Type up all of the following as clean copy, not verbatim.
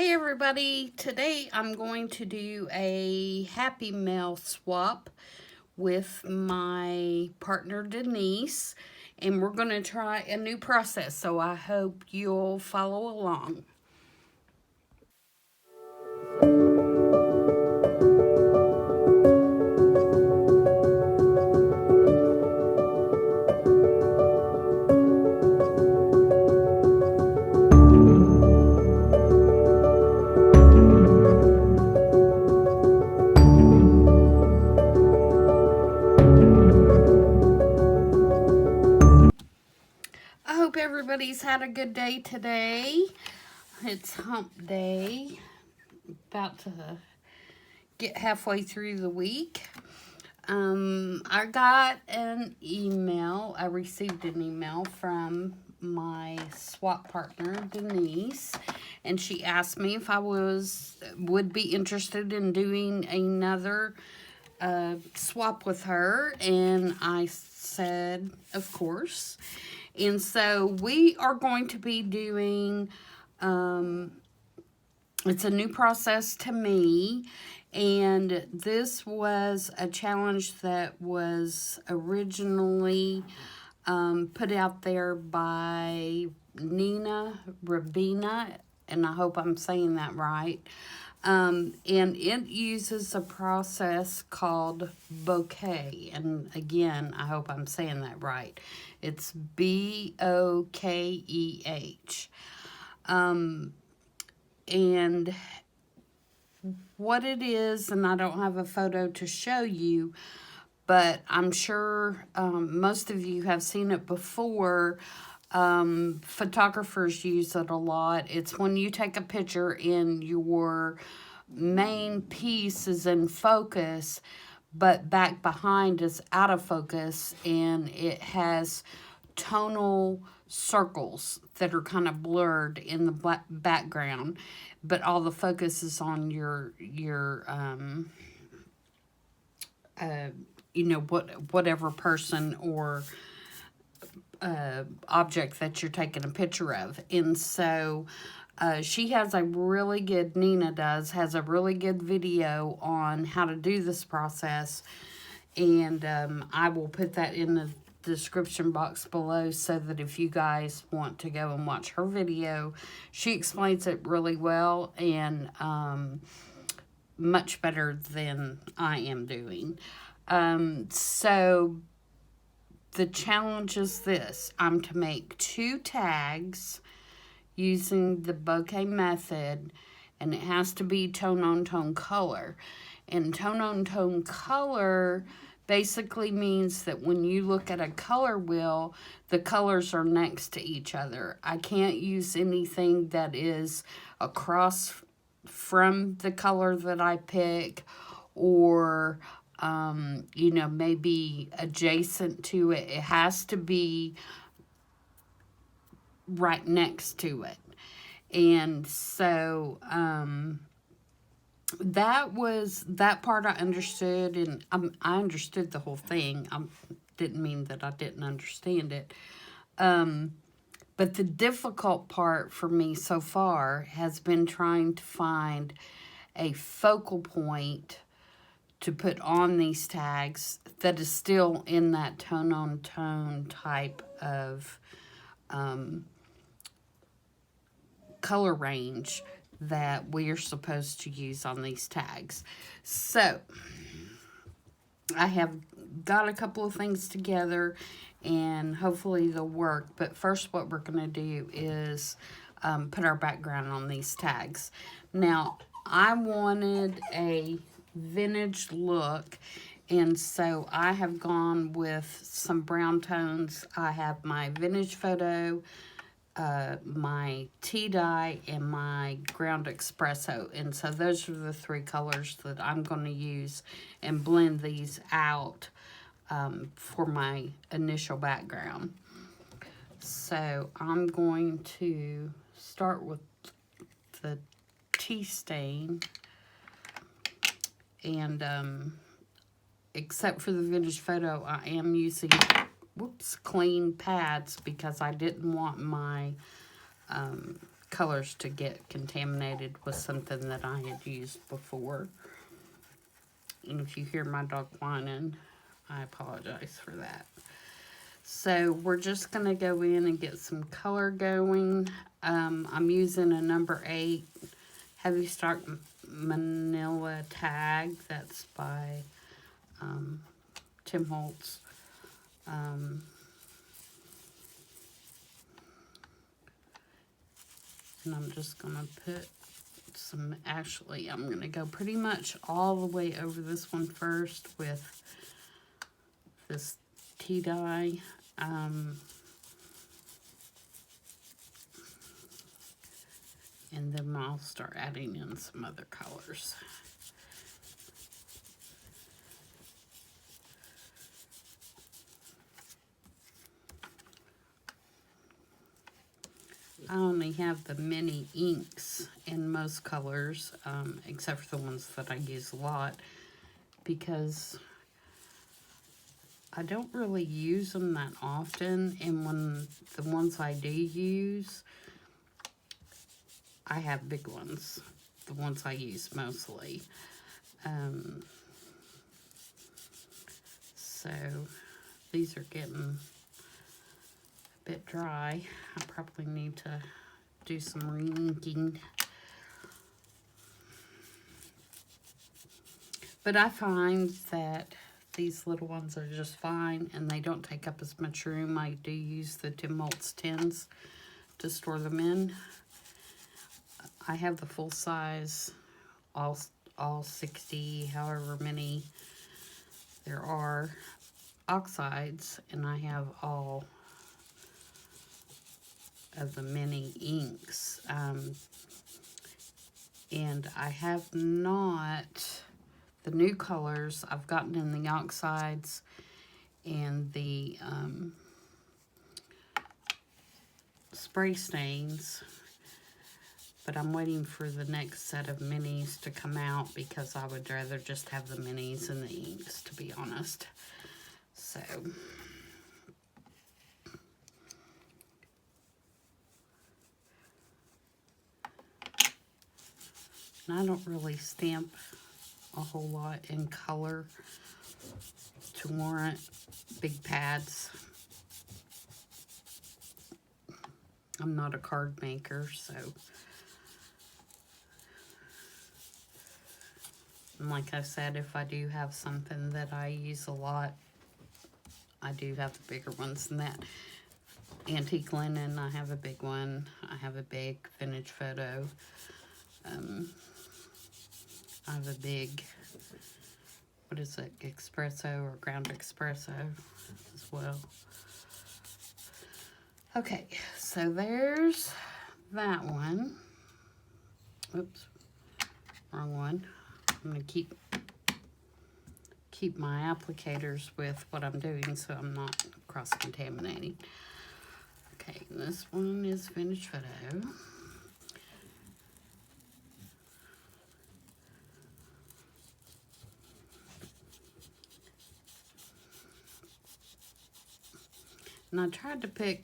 Hey everybody, today I'm going to do a Happy Mail swap with my partner Denise, and we're going to try a new process, so I hope you'll follow along. I hope everybody's had a good day today. It's hump day, about to get halfway through the week. I got an email. I received an email from my swap partner Denise, and she asked me if I would be interested in doing another swap with her, and I said of course. And so we are going to be doing it's a new process to me, and this was a challenge that was originally put out there by Nina Ribena, and I hope I'm saying that right. And it uses a process called Bokeh, and again, I hope I'm saying that right. It's Bokeh. And what it is, and I don't have a photo to show you, but I'm sure most of you have seen it before. Photographers use it a lot. It's when you take a picture and your main piece is in focus, but back behind is out of focus, and it has tonal circles that are kind of blurred in the background, but all the focus is on your whatever person or object that you're taking a picture of. And so she has a really good, Nina has a really good video on how to do this process, and I will put that in the description box below so that if you guys want to go and watch her video, she explains it really well and much better than I am doing. So the challenge is this: I'm to make 2 tags using the bokeh method, and it has to be tone on tone color. And tone on tone color basically means that when you look at a color wheel, the colors are next to each other. I can't use anything that is across from the color that I pick, or maybe adjacent to it. It has to be right next to it. And so that part I understood, and I understood the whole thing. I didn't mean that I didn't understand it. But the difficult part for me so far has been trying to find a focal point to put on these tags that is still in that tone-on-tone type of color range that we are supposed to use on these tags. So I have got a couple of things together, and hopefully they'll work. But first, what we're going to do is put our background on these tags. Now, I wanted a vintage look, and so I have gone with some brown tones. I have my vintage photo, my tea dye, and my ground espresso. And so those are the 3 colors that I'm going to use and blend these out for my initial background. So I'm going to start with the tea stain, and except for the vintage photo, I am using clean pads because I didn't want my colors to get contaminated with something that I had used before. And if you hear my dog whining, I apologize for that. So we're just going to go in and get some color going. I'm using a number 8 heavy stock manila tag. That's by Tim Holtz. And I'm just going to put some, actually, I'm going to go pretty much all the way over this one first with this tea dye. And then I'll start adding in some other colors. I only have the mini inks in most colors, except for the ones that I use a lot, because I don't really use them that often, and when the ones I do use, I have big ones, the ones I use mostly. So these are getting a bit dry. I probably need to do some re-inking. But I find that these little ones are just fine, and they don't take up as much room. I do use the Tim Holtz tins to store them in. I have the full size, all 60, however many there are, oxides, and I have all of the mini inks. And I have not, the new colors I've gotten in the oxides and the spray stains, but I'm waiting for the next set of minis to come out because I would rather just have the minis and the inks, to be honest. So and I don't really stamp a whole lot in color to warrant big pads. I'm not a card maker, so. And like I said, if I do have something that I use a lot, I do have the bigger ones than that. Antique linen, I have a big one. I have a big vintage photo. I have a big, what is it, espresso or ground espresso as well. Okay, so there's that one. Oops, wrong one. I'm going to keep my applicators with what I'm doing so I'm not cross-contaminating. Okay, this one is vintage photo. And I tried to pick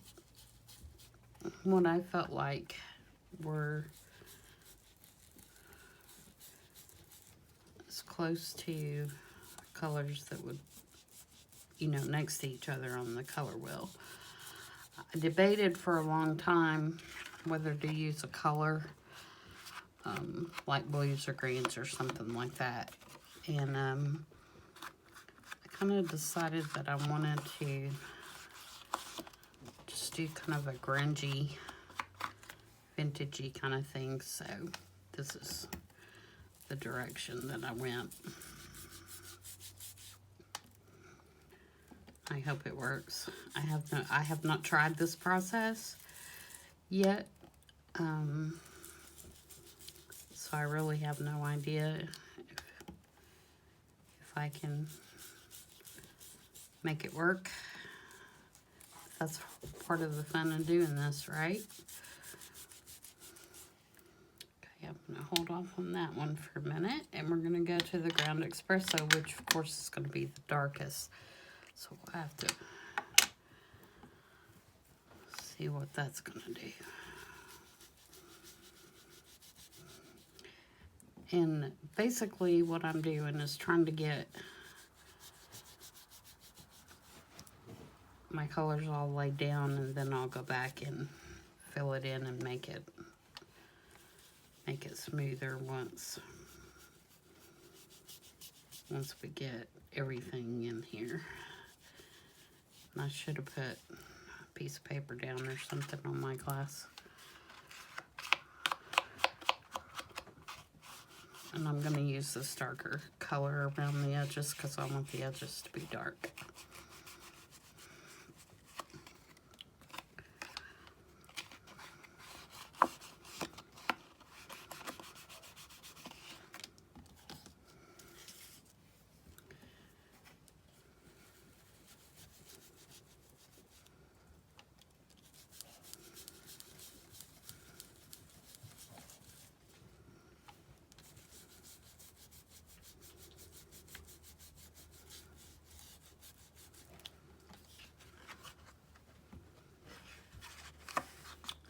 what I felt like were as close to colors that would, you know, next to each other on the color wheel. I debated for a long time whether to use a color like blues or greens or something like that. And I kind of decided that I wanted to just do kind of a grungy, vintagey kind of thing. So this is the direction that I went. I hope it works. I have not tried this process yet, so I really have no idea if I can make it work. That's part of the fun of doing this, right? Okay, I'm gonna hold off on that one for a minute, and we're gonna go to the ground espresso, which of course is gonna be the darkest. So we'll have to see what that's gonna do. And basically what I'm doing is trying to get my colors all laid down, and then I'll go back and fill it in and make it smoother once we get everything in here. And I should have put a piece of paper down or something on my glass. And I'm going to use this darker color around the edges because I want the edges to be dark.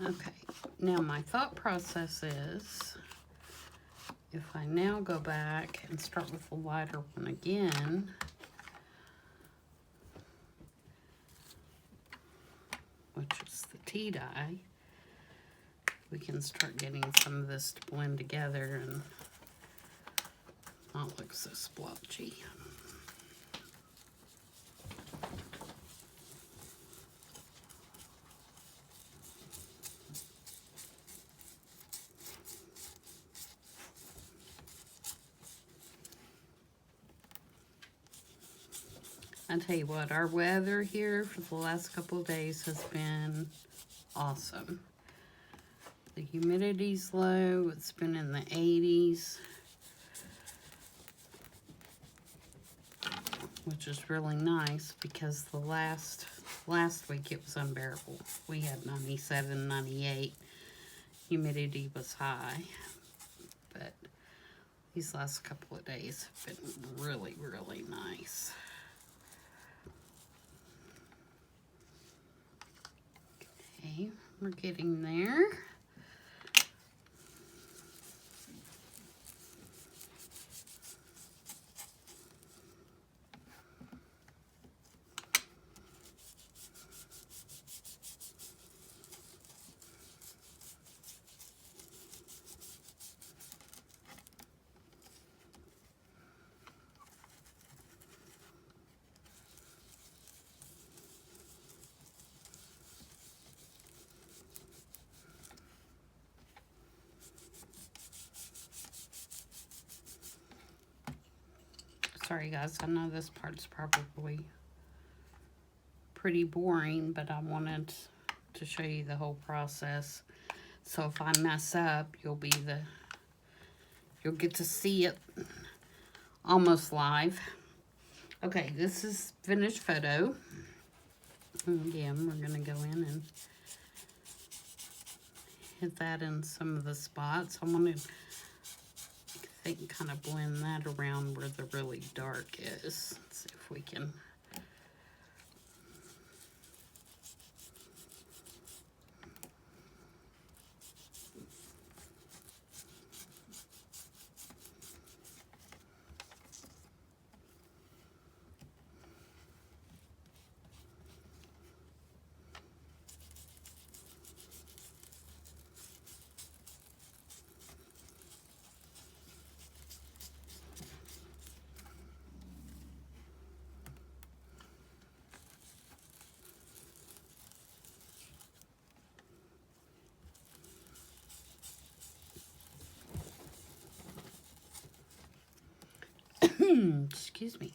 Okay, now my thought process is, if I now go back and start with the lighter one again, which is the tea dye, we can start getting some of this to blend together and not look so splotchy. I tell you what, our weather here for the last couple of days has been awesome. The humidity's low, it's been in the 80s, which is really nice because the last week it was unbearable. We had 97, 98, humidity was high, but these last couple of days have been really, really nice. Okay, we're getting there. Sorry guys, I know this part's probably pretty boring, but I wanted to show you the whole process. So if I mess up, you'll get to see it almost live. Okay, this is finished photo. Again, we're gonna go in and hit that in some of the spots. I want to kind of blend that around where the really dark is. Let's see if we can. Excuse me.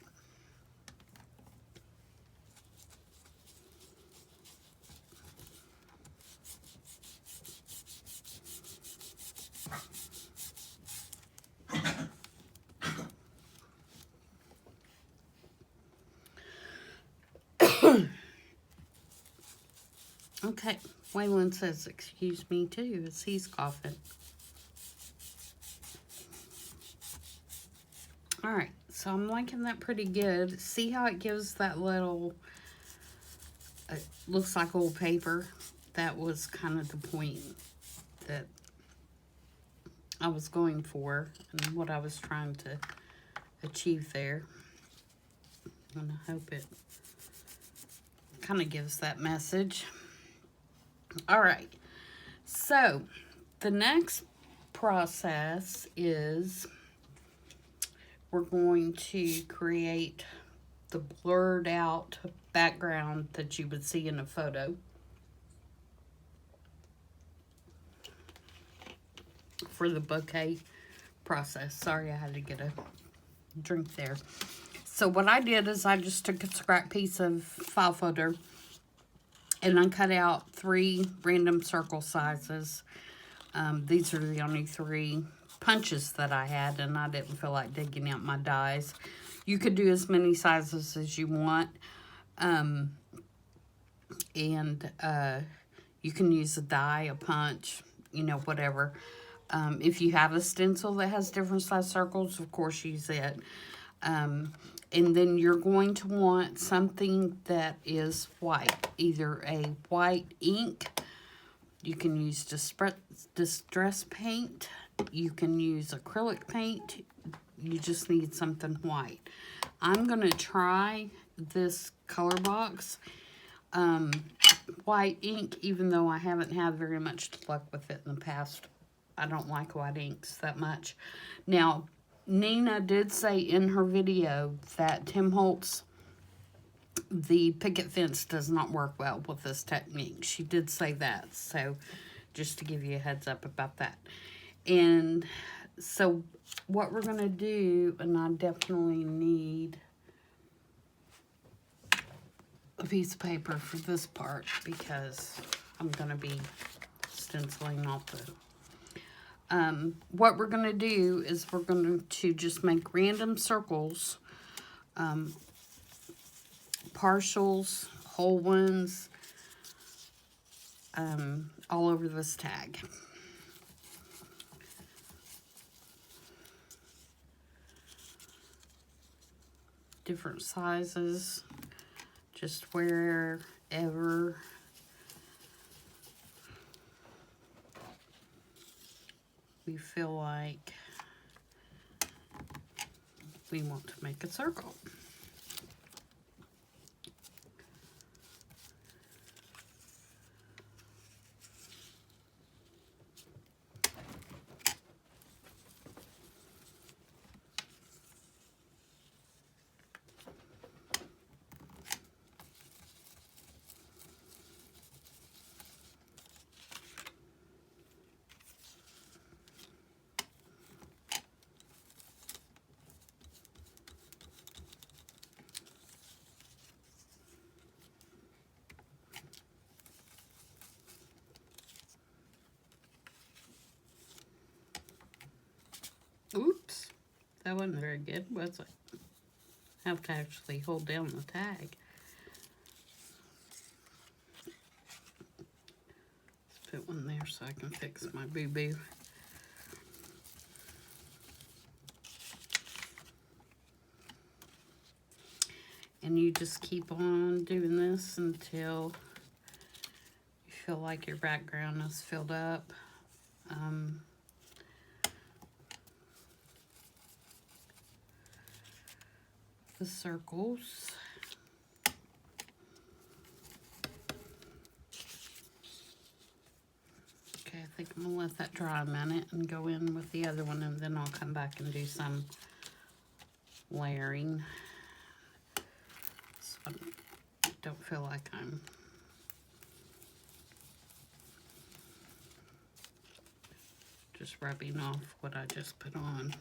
Okay, Waylon says excuse me too as he's coughing. Alright, so I'm liking that pretty good. See how it gives that little, looks like old paper? That was kind of the point that I was going for and what I was trying to achieve there. And I hope it kind of gives that message. All right. So the next process is we're going to create the blurred out background that you would see in a photo for the bouquet process. Sorry, I had to get a drink there. So what I did is I just took a scrap piece of file folder and I cut out 3 random circle sizes. These are the only 3 punches that I had, and I didn't feel like digging out my dies. You could do as many sizes as you want. You can use a die, a punch, you know, whatever. If you have a stencil that has different size circles, of course use it. And then you're going to want something that is white, either a white ink. You can use distress paint. You can use acrylic paint. You just need something white. I'm going to try this color box white ink, even though I haven't had very much luck with it in the past. I don't like white inks that much. Now, Nina did say in her video that Tim Holtz, the picket fence does not work well with this technique. She did say that, so just to give you a heads up about that. And so what we're going to do, and I definitely need a piece of paper for this part because I'm going to be stenciling off the... what we're going to do is we're going to just make random circles, partials, whole ones, all over this tag. Different sizes, just wherever we feel like we want to make a circle. Oops, that wasn't very good, was it? I have to actually hold down the tag. Let's put one there so I can fix my boo-boo. And you just keep on doing this until you feel like your background is filled up. The circles. Okay, I think I'm gonna let that dry a minute and go in with the other one, and then I'll come back and do some layering. So I don't feel like I'm just rubbing off what I just put on.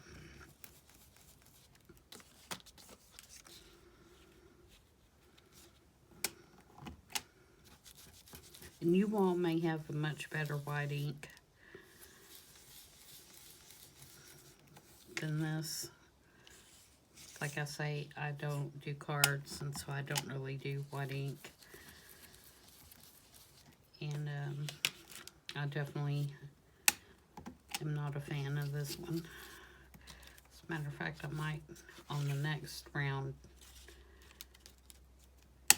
And you all may have a much better white ink than this. Like I say, I don't do cards, and so I don't really do white ink. And I definitely am not a fan of this one. As a matter of fact, I might, on the next round,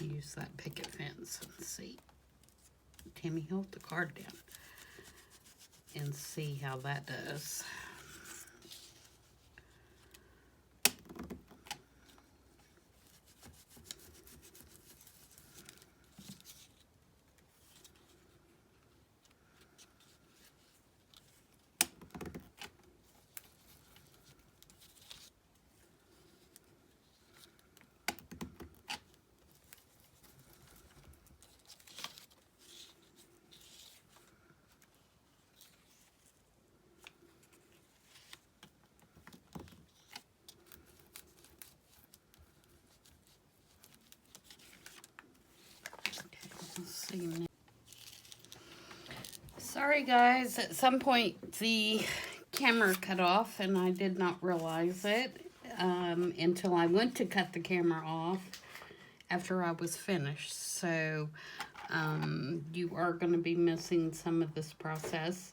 use that picket fence and see. Tammy, hold the card down and see how that does. see you next. Sorry guys, at some point the camera cut off and I did not realize it until I went to cut the camera off after I was finished. So you are going to be missing some of this process,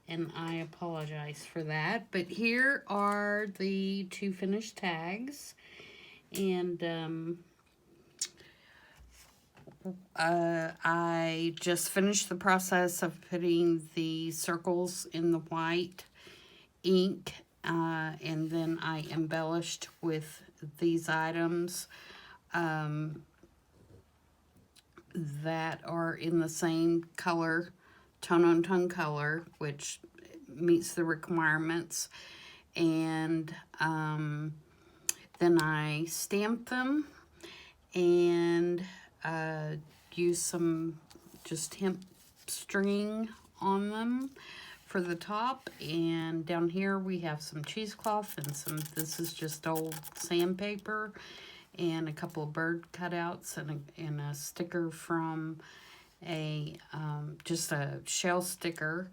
and I apologize for that. But here are the 2 finished tags, and I just finished the process of putting the circles in the white ink, and then I embellished with these items that are in the same color, tone-on-tone color, which meets the requirements. And then I stamped them and use some just hemp string on them for the top. And down here we have some cheesecloth and this is just old sandpaper and a couple of bird cutouts and a sticker from just a shell sticker.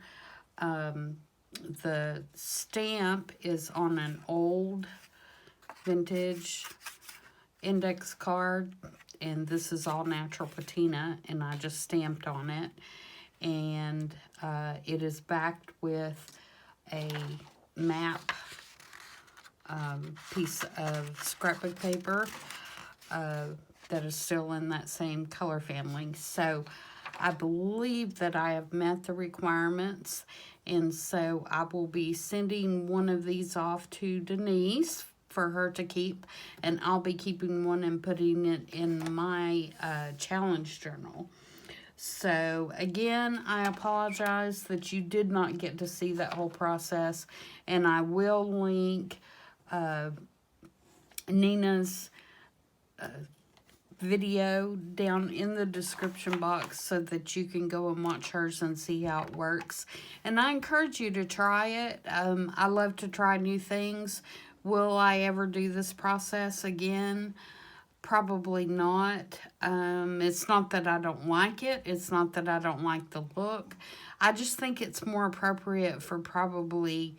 The stamp is on an old vintage index card, and this is all natural patina, and I just stamped on it. And it is backed with a map piece of scrapbook paper that is still in that same color family. So I believe that I have met the requirements, and so I will be sending one of these off to Denise for her to keep, and I'll be keeping one and putting it in my challenge journal. So again, I apologize that you did not get to see that whole process, and I will link Nina's video down in the description box so that you can go and watch hers and see how it works. And I encourage you to try it. I love to try new things. Will I ever do this process again? Probably not. It's not that I don't like it. It's not that I don't like the look. I just think it's more appropriate for probably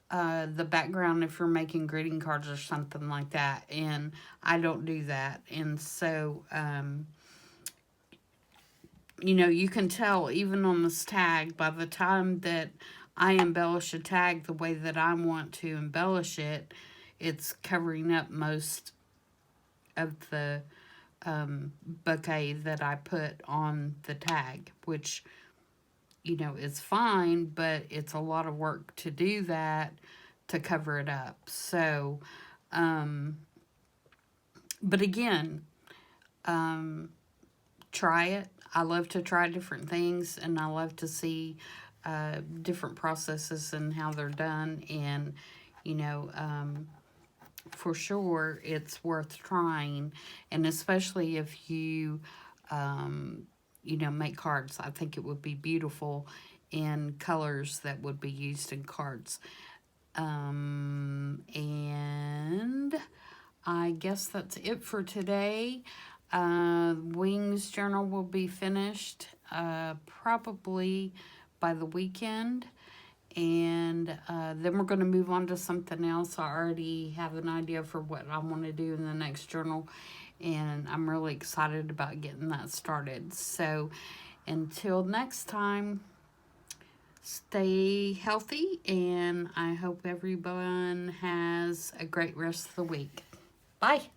the background if you're making greeting cards or something like that, and I don't do that. And so you know, you can tell even on this tag, by the time that I embellish a tag the way that I want to embellish it, it's covering up most of the bouquet that I put on the tag, which, you know, it's fine, but it's a lot of work to do that, to cover it up. So, but again, try it. I love to try different things, and I love to see different processes and how they're done. And, you know, for sure, it's worth trying. And especially if you, you know, make cards. I think it would be beautiful in colors that would be used in cards. And I guess that's it for today. Wings journal will be finished probably by the weekend. And then we're going to move on to something else. I already have an idea for what I want to do in the next journal, and I'm really excited about getting that started. So until next time, stay healthy, and I hope everyone has a great rest of the week. Bye.